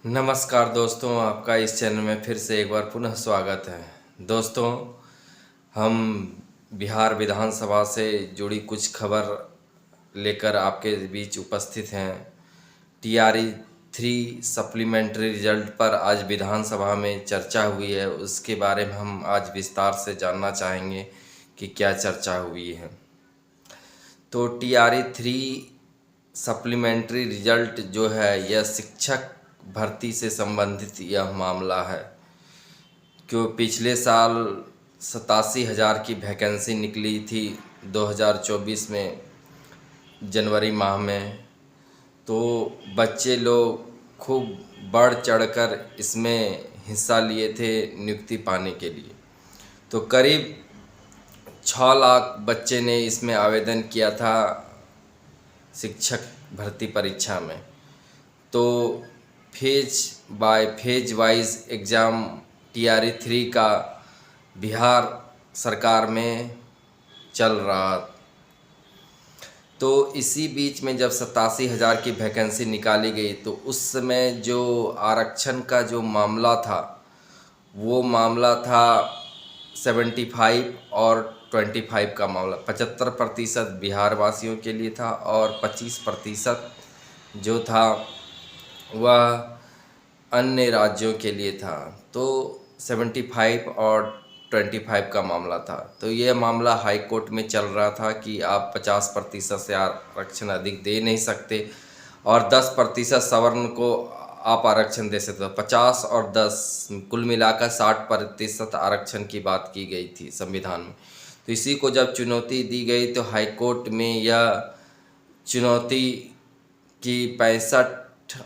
नमस्कार दोस्तों, आपका इस चैनल में फिर से एक बार पुनः स्वागत है। दोस्तों, हम बिहार विधानसभा से जुड़ी कुछ खबर लेकर आपके बीच उपस्थित हैं। टीआरई 3 सप्लीमेंट्री रिजल्ट पर आज विधानसभा में चर्चा हुई है। उसके बारे में हम आज विस्तार से जानना चाहेंगे कि क्या चर्चा हुई है। तो टीआरई 3 सप्लीमेंट्री रिजल्ट जो है यह शिक्षक भर्ती से संबंधित यह मामला है। क्यों पिछले साल 87,000 की वैकेंसी निकली थी 2024 में जनवरी माह में, तो बच्चे लोग खूब बढ़ चढ़कर इसमें हिस्सा लिए थे नियुक्ति पाने के लिए। तो करीब 6 लाख बच्चे ने इसमें आवेदन किया था शिक्षक भर्ती परीक्षा में। तो फेज वाइज एग्ज़ाम टीआरई 3 का बिहार सरकार में चल रहा। तो इसी बीच में जब 87,000 की वैकेंसी निकाली गई तो उस समय जो आरक्षण का जो मामला था वो मामला था 75 और 25 का मामला। 75% बिहार वासियों के लिए था और 25% जो था वह अन्य राज्यों के लिए था। तो 75 और 25 का मामला था। तो यह मामला हाई कोर्ट में चल रहा था कि आप 50% से आरक्षण अधिक दे नहीं सकते और 10% सवर्ण को आप आरक्षण दे सकते हो। 50 और 10 कुल मिलाकर 60% आरक्षण की बात की गई थी संविधान में। तो इसी को जब चुनौती दी गई तो हाई कोर्ट में यह चुनौती कि 65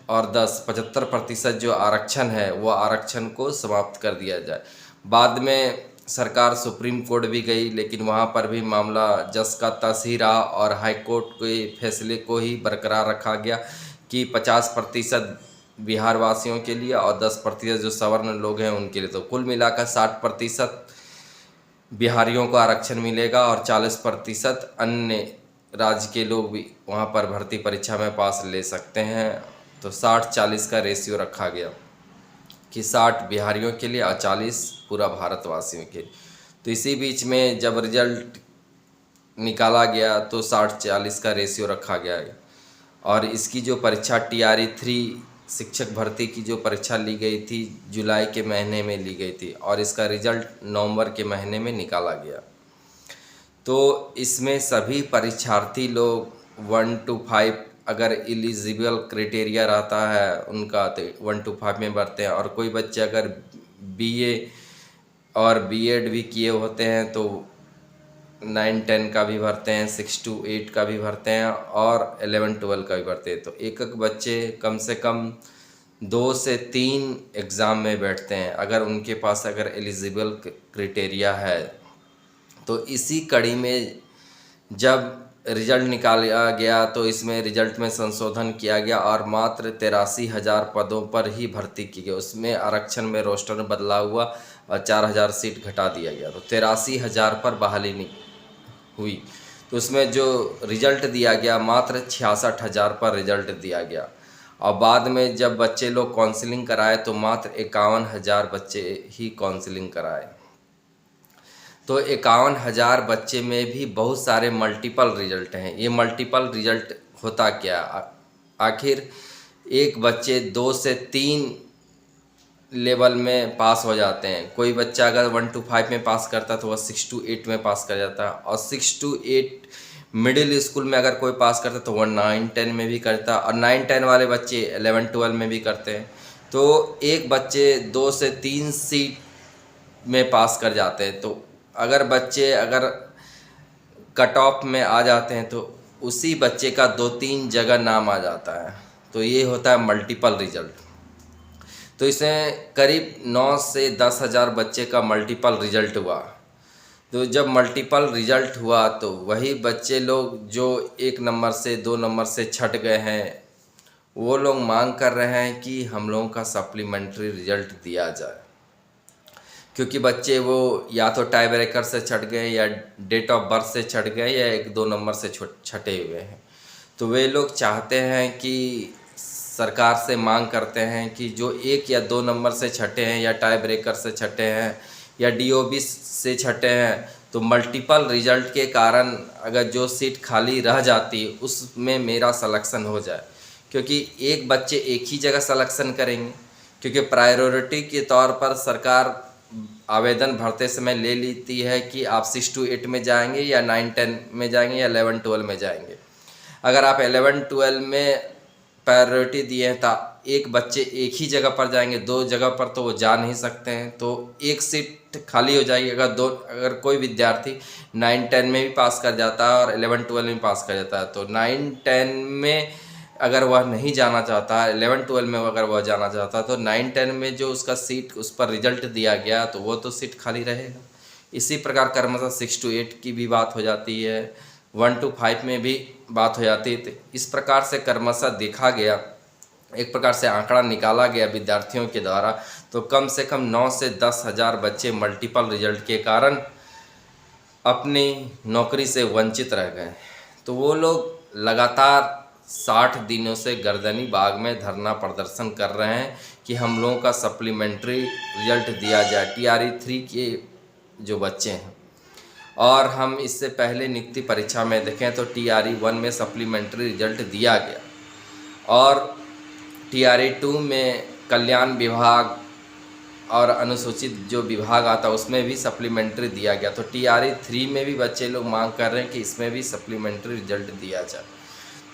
और 10 75% जो आरक्षण है वो आरक्षण को समाप्त कर दिया जाए। बाद में सरकार सुप्रीम कोर्ट भी गई, लेकिन वहाँ पर भी मामला जस का तस ही रहा और हाई कोर्ट के फैसले को ही बरकरार रखा गया कि 50% बिहार वासियों के लिए और 10% जो सवर्ण लोग हैं उनके लिए। तो कुल मिलाकर 60% बिहारियों को आरक्षण मिलेगा और 40% अन्य राज्य के लोग भी वहाँ पर भर्ती परीक्षा में पास ले सकते हैं। तो 60-40 का रेशियो रखा गया कि 60 बिहारियों के लिए और 40 पूरा भारतवासियों के लिए। तो इसी बीच में जब रिजल्ट निकाला गया तो 60-40 का रेशियो रखा गया है। और इसकी जो परीक्षा टीआरई 3 शिक्षक भर्ती की जो परीक्षा ली गई थी जुलाई के महीने में ली गई थी और इसका रिजल्ट नवंबर के महीने में निकाला गया। तो इसमें सभी परीक्षार्थी लोग 1 to 5 अगर एलिजिबल क्राइटेरिया रहता है उनका तो 1 to 5 में बढ़ते हैं। और कोई बच्चे अगर बीए और बीएड भी किए होते हैं तो 9-10 का भी भरते हैं, 6 to 8 का भी भरते हैं और 11-12 का भी भरते हैं। तो एक बच्चे कम से कम 2 से 3 एग्ज़ाम में बैठते हैं अगर उनके पास अगर एलिजिबल क्राइटेरिया है। तो इसी कड़ी में जब रिजल्ट निकाला गया तो इसमें रिजल्ट में संशोधन किया गया और मात्र 83,000 पदों पर ही भर्ती की गई। उसमें आरक्षण में रोस्टर बदला हुआ और 4,000 सीट घटा दिया गया। तो 83,000 पर बहाली हुई। तो उसमें जो रिजल्ट दिया गया मात्र 66,000 पर रिजल्ट दिया गया। और बाद में जब बच्चे लोग काउंसलिंग कराए तो मात्र 51,000 बच्चे ही काउंसलिंग कराए। तो 51,000 बच्चे में भी बहुत सारे मल्टीपल रिजल्ट हैं। ये मल्टीपल रिजल्ट होता क्या? आखिर एक बच्चे 2 से 3 लेवल में पास हो जाते हैं। कोई बच्चा अगर 1 to 5 में पास करता तो वह 6 to 8 में पास कर जाता है और 6 to 8 मिडिल स्कूल में अगर कोई पास करता तो वह 9-10 में भी करता और 9-10 वाले बच्चे 11-12 में भी करते हैं। तो एक बच्चे 2 से 3 सीट में पास कर जाते हैं। तो अगर बच्चे अगर कट ऑफ में आ जाते हैं तो उसी बच्चे का 2-3 जगह नाम आ जाता है। तो ये होता है मल्टीपल रिजल्ट। तो इसमें करीब 9 से 10,000 बच्चे का मल्टीपल रिजल्ट हुआ। तो जब मल्टीपल रिजल्ट हुआ तो वही बच्चे लोग जो 1 नंबर से 2 नंबर से छट गए हैं वो लोग मांग कर रहे हैं कि हम लोगों का सप्लीमेंट्री रिजल्ट दिया जाए। क्योंकि बच्चे वो या तो टाई ब्रेकर से छट गए या डेट ऑफ बर्थ से छट गए या 1-2 नंबर से छटे हुए हैं। तो वे लोग चाहते हैं कि सरकार से मांग करते हैं कि जो 1 या 2 नंबर से छटे हैं या टाई ब्रेकर से छटे हैं या डीओबी से छटे हैं, तो मल्टीपल रिजल्ट के कारण अगर जो सीट खाली रह जाती उसमें मेरा सिलेक्शन हो जाए, क्योंकि एक बच्चे एक ही जगह सिलेक्शन करेंगे, क्योंकि प्रायोरिटी के तौर पर सरकार आवेदन भरते समय ले लेती है कि आप 6 to 8 में जाएंगे या 9-10 में जाएंगे या 11-12 में जाएंगे। अगर आप 11-12 में प्रायोरिटी दिए हैं तो एक बच्चे एक ही जगह पर जाएंगे, 2 जगह पर तो वो जा नहीं सकते हैं, तो एक सीट खाली हो जाएगी। अगर कोई विद्यार्थी 9-10 में भी पास कर जाता है और 11-12 में पास कर जाता है, तो 9-10 में अगर वह नहीं जाना चाहता है, 11-12 में अगर वह जाना चाहता है, तो 9-10 में जो उसका सीट उस पर रिजल्ट दिया गया तो वो तो सीट खाली रहेगा। इसी प्रकार क्रमशः 6 to 8 की भी बात हो जाती है, 1 to 5 में भी बात हो जाती है। तो इस प्रकार से क्रमशः देखा गया, एक प्रकार से आंकड़ा निकाला गया विद्यार्थियों के द्वारा, तो कम से कम 9 से 10 हज़ार बच्चे मल्टीपल रिजल्ट के कारण अपनी नौकरी से वंचित रह गए। तो वो लोग लगातार 60 दिनों से गर्दनी बाग में धरना प्रदर्शन कर रहे हैं कि हम लोगों का सप्लीमेंट्री रिजल्ट दिया जाए, TRE 3 के जो बच्चे हैं। और हम इससे पहले नियुक्ति परीक्षा में देखें तो TRE 1 में सप्लीमेंट्री रिजल्ट दिया गया और TRE 2 में कल्याण विभाग और अनुसूचित जो विभाग आता है उसमें भी सप्लीमेंट्री दिया गया। तो TRE 3 में भी बच्चे लोग मांग कर रहे हैं कि इसमें भी सप्लीमेंट्री रिजल्ट दिया जाए।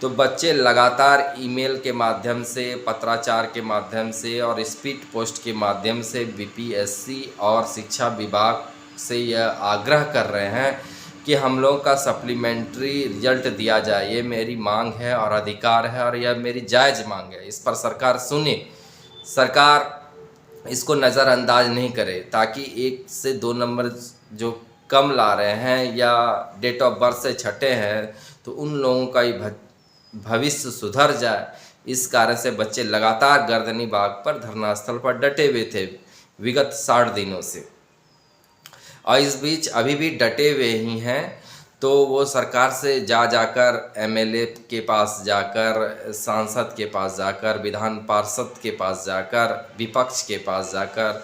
तो बच्चे लगातार ईमेल के माध्यम से, पत्राचार के माध्यम से और स्पीड पोस्ट के माध्यम से BPSC और शिक्षा विभाग से यह आग्रह कर रहे हैं कि हम लोग का सप्लीमेंट्री रिजल्ट दिया जाए। ये मेरी मांग है और अधिकार है और यह मेरी जायज़ मांग है। इस पर सरकार सुने, सरकार इसको नज़रअंदाज नहीं करे, ताकि 1 से 2 नंबर जो कम ला रहे हैं या डेट ऑफ बर्थ से छटे हैं तो उन लोगों का ही भविष्य सुधर जाए। इस कारण से बच्चे लगातार गर्दनी बाग पर धरना स्थल पर डटे हुए थे विगत 60 दिनों से, और इस बीच अभी भी डटे हुए ही हैं। तो वो सरकार से जाकर MLA के पास जाकर, सांसद के पास जाकर, विधान पार्षद के पास जाकर, विपक्ष के पास जाकर,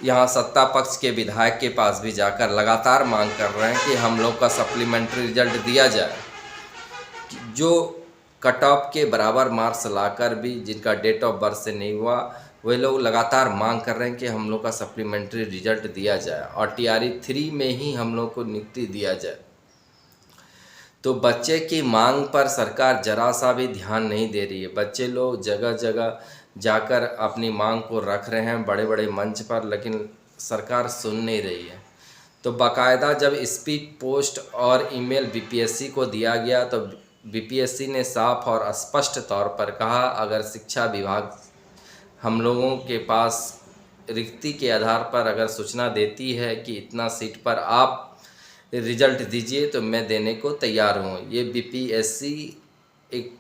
यहाँ सत्ता पक्ष के विधायक के पास भी जाकर लगातार मांग कर रहे हैं कि हम लोग का सप्लीमेंट्री रिजल्ट दिया जाए। जो कट ऑफ के बराबर मार्क्स लाकर भी जिनका डेट ऑफ बर्थ से नहीं हुआ, वे लोग लगातार मांग कर रहे हैं कि हम लोग का सप्लीमेंट्री रिजल्ट दिया जाए और TRE 3 में ही हम लोग को नियुक्ति दिया जाए। तो बच्चे की मांग पर सरकार जरा सा भी ध्यान नहीं दे रही है। बच्चे लोग जगह जगह जाकर अपनी मांग को रख रहे हैं बड़े बड़े मंच पर, लेकिन सरकार सुन नहीं रही है। तो बाकायदा जब स्पीड पोस्ट और ईमेल BPSC को दिया गया तो BPSC ने साफ और स्पष्ट तौर पर कहा, अगर शिक्षा विभाग हम लोगों के पास रिक्ति के आधार पर अगर सूचना देती है कि इतना सीट पर आप रिजल्ट दीजिए तो मैं देने को तैयार हूँ। ये BPSC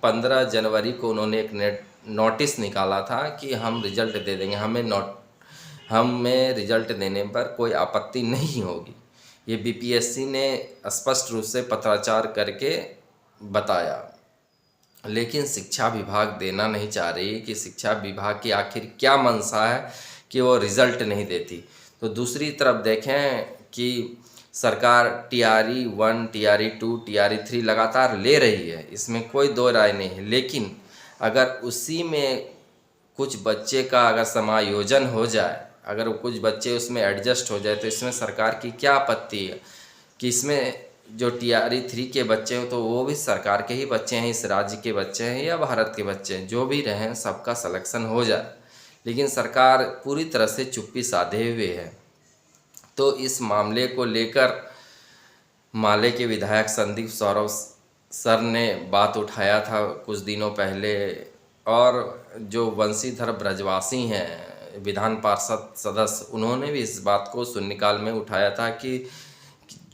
15 जनवरी को उन्होंने एक नोटिस निकाला था कि हम रिजल्ट दे देंगे, हमें रिजल्ट देने पर कोई आपत्ति नहीं होगी। ये BPSC ने स्पष्ट रूप से पत्राचार करके बताया, लेकिन शिक्षा विभाग देना नहीं चाह रही कि शिक्षा विभाग की आखिर क्या मंशा है कि वो रिज़ल्ट नहीं देती। तो दूसरी तरफ देखें कि सरकार TRE 1, TRE 2, TRE 3 लगातार ले रही है, इसमें कोई दो राय नहीं है, लेकिन अगर उसी में कुछ बच्चे का अगर समायोजन हो जाए, अगर कुछ बच्चे उसमें एडजस्ट हो जाए तो इसमें सरकार की क्या आपत्ति है कि इसमें जो TRE 3 के बच्चे हैं तो वो भी सरकार के ही बच्चे हैं, इस राज्य के बच्चे हैं या भारत के बच्चे हैं, जो भी रहें सबका सिलेक्शन हो जाए। लेकिन सरकार पूरी तरह से चुप्पी साधे हुए है। तो इस मामले को लेकर माले के विधायक संदीप सौरभ सर ने बात उठाया था कुछ दिनों पहले, और जो वंशीधर ब्रजवासी हैं विधान पार्षद सदस्य, उन्होंने भी इस बात को शून्यकाल में उठाया था कि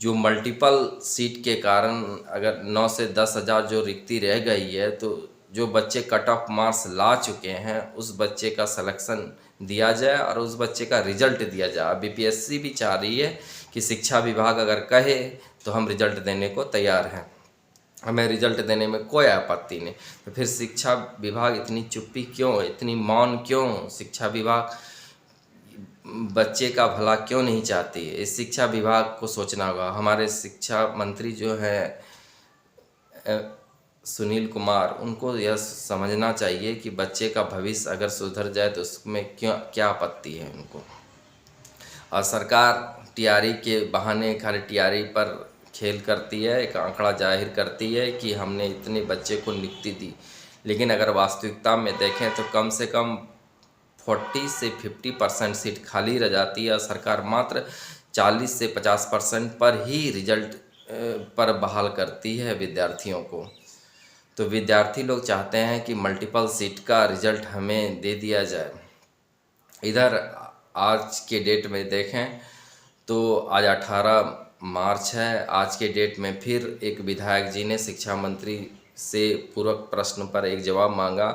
जो मल्टीपल सीट के कारण अगर 9 से 10 हज़ार जो रिक्ति रह गई है, तो जो बच्चे कट ऑफ मार्क्स ला चुके हैं उस बच्चे का सिलेक्शन दिया जाए और उस बच्चे का रिजल्ट दिया जाए। BPSC भी चाह रही है कि शिक्षा विभाग अगर कहे तो हम रिजल्ट देने को तैयार हैं। हमें रिजल्ट देने में कोई आपत्ति नहीं। तो फिर शिक्षा विभाग इतनी चुप्पी क्यों, इतनी मौन क्यों? शिक्षा विभाग बच्चे का भला क्यों नहीं चाहती है? इस शिक्षा विभाग को सोचना होगा। हमारे शिक्षा मंत्री जो है सुनील कुमार, उनको यह समझना चाहिए कि बच्चे का भविष्य अगर सुधर जाए तो उसमें क्या आपत्ति है उनको। और सरकार टीआरई के बहाने खाली टीआरई पर खेल करती है, एक आंकड़ा जाहिर करती है कि हमने इतने बच्चे को नियुक्ति दी, लेकिन अगर वास्तविकता में देखें तो कम से कम 40 से 50% सीट खाली रह जाती है और सरकार मात्र 40 से 50% पर ही रिजल्ट पर बहाल करती है विद्यार्थियों को। तो विद्यार्थी लोग चाहते हैं कि मल्टीपल सीट का रिजल्ट हमें दे दिया जाए। इधर आज के डेट में देखें तो आज 18 मार्च है। आज के डेट में फिर एक विधायक जी ने शिक्षा मंत्री से पूरक प्रश्न पर एक जवाब मांगा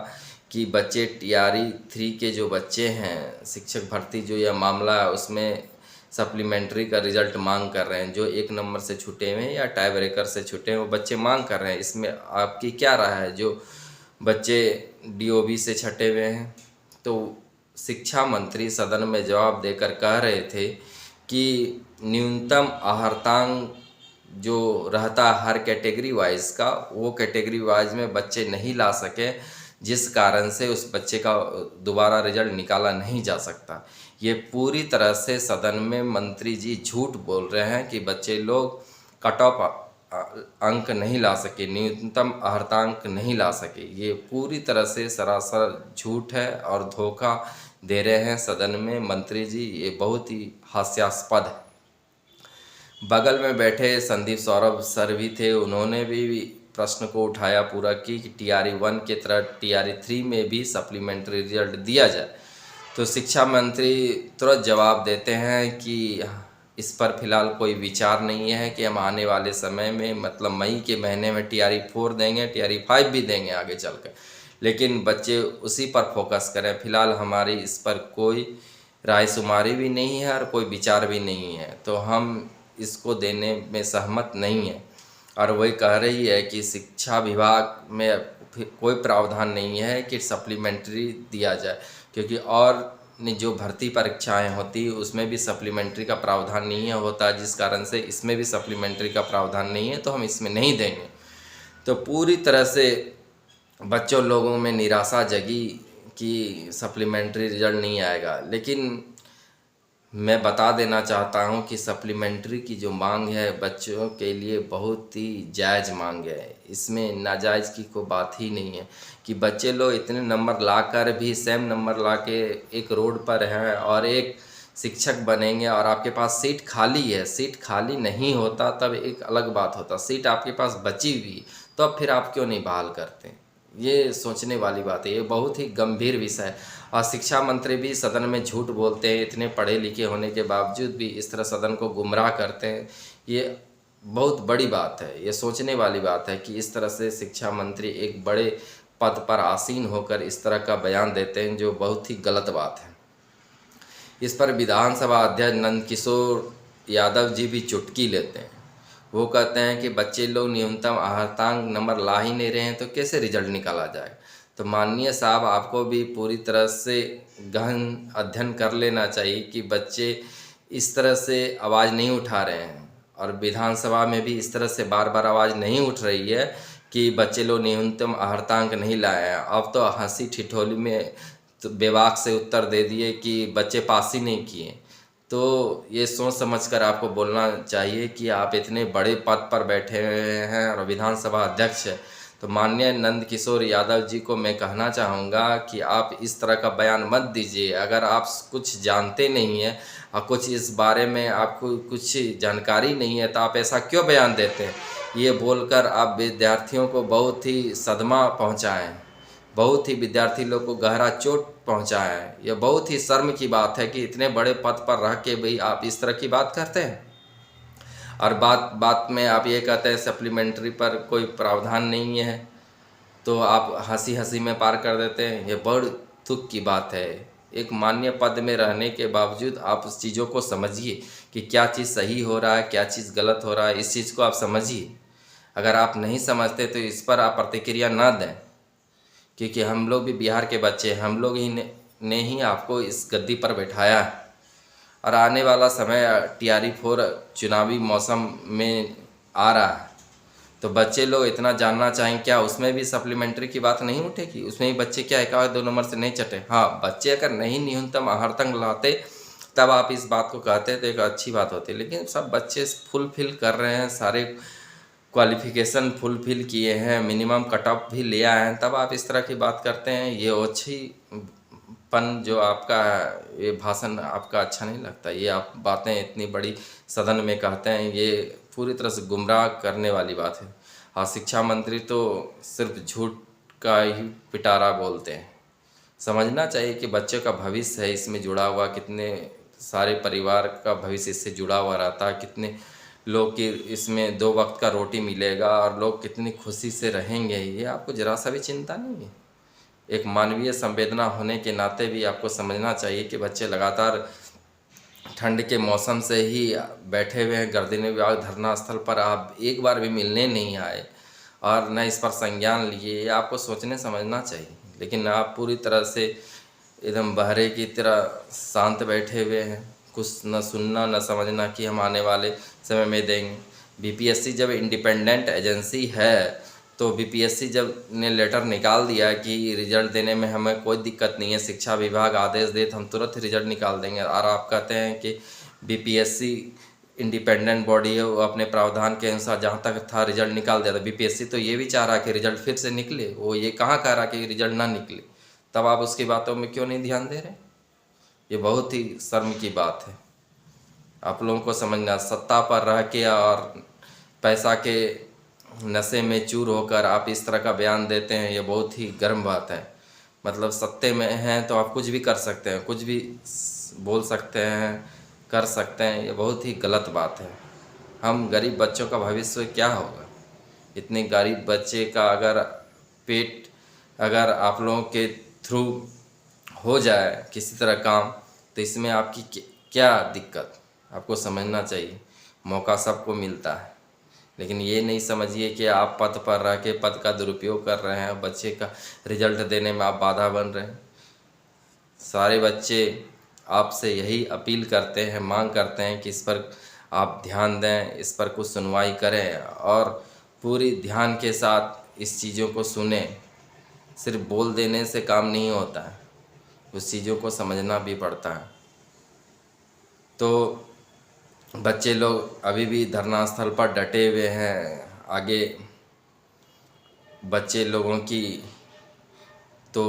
कि बच्चे टीआरई 3 के जो बच्चे हैं, शिक्षक भर्ती जो यह मामला है उसमें सप्लीमेंट्री का रिज़ल्ट मांग कर रहे हैं। जो 1 नंबर से छूटे हुए हैं या टाई ब्रेकर से छूटे हैं वो बच्चे मांग कर रहे हैं। इसमें आपकी क्या राय है? जो बच्चे डीओबी से छटे हुए हैं, तो शिक्षा मंत्री सदन में जवाब देकर कह रहे थे कि न्यूनतम आहारतांक जो रहता है हर कैटेगरी वाइज का, वो कैटेगरी वाइज में बच्चे नहीं ला सके, जिस कारण से उस बच्चे का दोबारा रिजल्ट निकाला नहीं जा सकता। ये पूरी तरह से सदन में मंत्री जी झूठ बोल रहे हैं कि बच्चे लोग कट ऑफ अंक नहीं ला सके, न्यूनतम आहारतांक नहीं ला सके। ये पूरी तरह से सरासर झूठ है और धोखा दे रहे हैं सदन में मंत्री जी। ये बहुत ही हास्यास्पद है। बगल में बैठे संदीप सौरभ सर भी थे, उन्होंने भी प्रश्न को उठाया पूरा कि टीआरई 1 के तरह टीआरई 3 में भी सप्लीमेंट्री रिजल्ट दिया जाए। तो शिक्षा मंत्री तुरंत जवाब देते हैं कि इस पर फिलहाल कोई विचार नहीं है कि हम आने वाले समय में मतलब मई के महीने में टीआरई 4 देंगे, टीआरई 5 भी देंगे आगे चलकर, लेकिन बच्चे उसी पर फोकस करें। फिलहाल हमारी इस पर कोई रायशुमारी भी नहीं है और कोई विचार भी नहीं है, तो हम इसको देने में सहमत नहीं है। और वही कह रही है कि शिक्षा विभाग में कोई प्रावधान नहीं है कि सप्लीमेंट्री दिया जाए, क्योंकि और जो भर्ती परीक्षाएं होती उसमें भी सप्लीमेंट्री का प्रावधान नहीं है होता, जिस कारण से इसमें भी सप्लीमेंट्री का प्रावधान नहीं है, तो हम इसमें नहीं देंगे। तो पूरी तरह से बच्चों लोगों में निराशा जगी कि सप्लीमेंट्री रिजल्ट नहीं आएगा। लेकिन मैं बता देना चाहता हूं कि सप्लीमेंट्री की जो मांग है बच्चों के लिए बहुत ही जायज़ मांग है, इसमें नाजायज़ की कोई बात ही नहीं है कि बच्चे लोग इतने नंबर लाकर भी सेम नंबर लाके एक रोड पर हैं और एक शिक्षक बनेंगे और आपके पास सीट खाली है। सीट खाली नहीं होता तब एक अलग बात होता, सीट आपके पास बची हुई तो अब फिर आप क्यों नहीं बहाल करते? ये सोचने वाली बात है, ये बहुत ही गंभीर विषय है। और शिक्षा मंत्री भी सदन में झूठ बोलते हैं, इतने पढ़े लिखे होने के बावजूद भी इस तरह सदन को गुमराह करते हैं। ये बहुत बड़ी बात है, ये सोचने वाली बात है कि इस तरह से शिक्षा मंत्री एक बड़े पद पर आसीन होकर इस तरह का बयान देते हैं, जो बहुत ही गलत बात है। इस पर विधानसभा अध्यक्ष नंदकिशोर यादव जी भी चुटकी लेते हैं। वो कहते हैं कि बच्चे लोग न्यूनतम आहारतांक नंबर ला ही नहीं रहे हैं तो कैसे रिजल्ट निकाला जाएगा। तो माननीय साहब, आपको भी पूरी तरह से गहन अध्ययन कर लेना चाहिए कि बच्चे इस तरह से आवाज़ नहीं उठा रहे हैं और विधानसभा में भी इस तरह से बार बार आवाज़ नहीं उठ रही है कि बच्चे लोग न्यूनतम आहारतांक नहीं लाए हैं। अब तो हंसी ठिठोली में तो बेबाक से उत्तर दे दिए कि बच्चे पास ही नहीं किए। तो ये सोच समझकर आपको बोलना चाहिए कि आप इतने बड़े पद पर बैठे हुए हैं और विधानसभा अध्यक्ष है। तो माननीय नंदकिशोर यादव जी को मैं कहना चाहूँगा कि आप इस तरह का बयान मत दीजिए। अगर आप कुछ जानते नहीं हैं और कुछ इस बारे में आपको कुछ जानकारी नहीं है तो आप ऐसा क्यों बयान देते हैं? ये बोलकर आप विद्यार्थियों को बहुत ही सदमा पहुँचाएँ, बहुत ही विद्यार्थी लोग को गहरा चोट पहुंचाया है। यह बहुत ही शर्म की बात है कि इतने बड़े पद पर रह के भी आप इस तरह की बात करते हैं और बात बात में आप ये कहते हैं सप्लीमेंट्री पर कोई प्रावधान नहीं है, तो आप हंसी हंसी में पार कर देते हैं। ये बड़ दुख की बात है। एक मान्य पद में रहने के बावजूद आप उस चीज़ों को समझिए कि क्या चीज़ सही हो रहा है, क्या चीज़ गलत हो रहा है, इस चीज़ को आप समझिए। अगर आप नहीं समझते तो इस पर आप प्रतिक्रिया ना दें, क्योंकि हम लोग भी बिहार के बच्चे हैं, हम लोग ही ने ही आपको इस गद्दी पर बैठाया है। और आने वाला समय TRE 4 चुनावी मौसम में आ रहा है, तो बच्चे लोग इतना जानना चाहें क्या उसमें भी सप्लीमेंट्री की बात नहीं उठेगी? उसमें भी बच्चे क्या 1 और 2 नंबर से नहीं चटे? हाँ, बच्चे अगर नहीं न्यूनतम आहर तक लाते तब आप इस बात को कहते तो एक अच्छी बात होती, लेकिन सब बच्चे फुलफिल कर रहे हैं, सारे क्वालिफिकेशन फुलफिल किए हैं, मिनिमम कट ऑफ भी ले आए हैं, तब आप इस तरह की बात करते हैं। ये ओछीपन जो आपका है, ये भाषण आपका अच्छा नहीं लगता। ये आप बातें इतनी बड़ी सदन में कहते हैं, ये पूरी तरह से गुमराह करने वाली बात है। हाँ, शिक्षा मंत्री तो सिर्फ झूठ का ही पिटारा बोलते हैं। समझना चाहिए कि बच्चों का भविष्य है इसमें जुड़ा हुआ, कितने सारे परिवार का भविष्य इससे जुड़ा हुआ रहता है, कितने लोग की इसमें 2 वक्त का रोटी मिलेगा और लोग कितनी खुशी से रहेंगे, ये आपको ज़रा सा भी चिंता नहीं है? एक मानवीय संवेदना होने के नाते भी आपको समझना चाहिए कि बच्चे लगातार ठंड के मौसम से ही बैठे हुए हैं गर्दनी विभाग धरना स्थल पर, आप एक बार भी मिलने नहीं आए और न इस पर संज्ञान लिए। ये आपको सोचने समझना चाहिए, लेकिन आप पूरी तरह से एकदम बहरे की तरह शांत बैठे हुए हैं, कुछ न सुनना न समझना कि हम आने वाले समय में देंगे। BPSC जब इंडिपेंडेंट एजेंसी है, तो BPSC जब ने लेटर निकाल दिया कि रिजल्ट देने में हमें कोई दिक्कत नहीं है, शिक्षा विभाग आदेश दे तो हम तुरंत रिजल्ट निकाल देंगे, और आप कहते हैं कि BPSC इंडिपेंडेंट बॉडी है, वो अपने प्रावधान के अनुसार जहाँ तक था रिजल्ट निकाल दिया था। BPSC तो ये भी चाह रहा कि रिजल्ट फिर से निकले, वो ये कहाँ कह रहा कि रिजल्ट ना निकले, तब आप उसकी बातों में क्यों नहीं ध्यान दे रहे? ये बहुत ही शर्म की बात है। आप लोगों को समझना, सत्ता पर रह के और पैसा के नशे में चूर होकर आप इस तरह का बयान देते हैं, ये बहुत ही गर्म बात है। मतलब सत्ते में हैं तो आप कुछ भी कर सकते हैं, कुछ भी बोल सकते हैं, कर सकते हैं, ये बहुत ही गलत बात है। हम गरीब बच्चों का भविष्य क्या होगा? इतने गरीब बच्चे का अगर पेट अगर आप लोगों के थ्रू हो जाए किसी तरह काम, तो इसमें आपकी क्या दिक्कत? आपको समझना चाहिए, मौका सबको मिलता है, लेकिन ये नहीं समझिए कि आप पद पर रह के पद का दुरुपयोग कर रहे हैं, बच्चे का रिजल्ट देने में आप बाधा बन रहे हैं। सारे बच्चे आपसे यही अपील करते हैं, मांग करते हैं कि इस पर आप ध्यान दें, इस पर कुछ सुनवाई करें और पूरी ध्यान के साथ इस चीज़ों को सुने। सिर्फ बोल देने से काम नहीं होता है, उस चीज़ों को समझना भी पड़ता है। तो बच्चे लोग अभी भी धरना स्थल पर डटे हुए हैं। आगे बच्चे लोगों की तो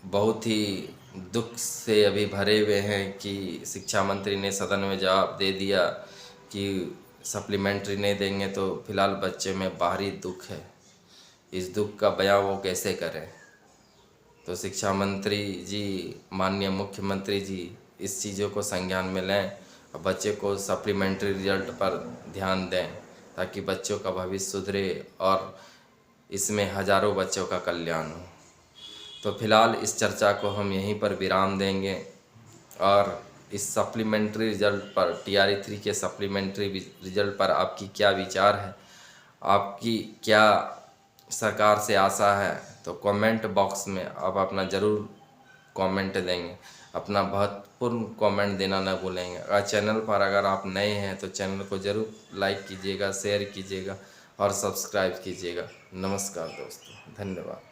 बहुत ही दुख से अभी भरे हुए हैं कि शिक्षा मंत्री ने सदन में जवाब दे दिया कि सप्लीमेंट्री नहीं देंगे, तो फिलहाल बच्चे में बाहरी दुख है। इस दुख का बयां वो कैसे करें? तो शिक्षा मंत्री जी, माननीय मुख्यमंत्री जी, इस चीज़ों को संज्ञान में लें और बच्चे को सप्लीमेंट्री रिजल्ट पर ध्यान दें, ताकि बच्चों का भविष्य सुधरे और इसमें हज़ारों बच्चों का कल्याण हो। तो फिलहाल इस चर्चा को हम यहीं पर विराम देंगे और इस सप्लीमेंट्री रिजल्ट पर, TRE 3 के सप्लीमेंट्री रिजल्ट पर आपकी क्या विचार है, आपकी क्या सरकार से आशा है, तो कमेंट बॉक्स में आप अपना ज़रूर कमेंट देंगे। अपना महत्वपूर्ण कमेंट देना न भूलेंगे। अगर चैनल पर अगर आप नए हैं तो चैनल को ज़रूर लाइक कीजिएगा, शेयर कीजिएगा और सब्सक्राइब कीजिएगा। नमस्कार दोस्तों, धन्यवाद।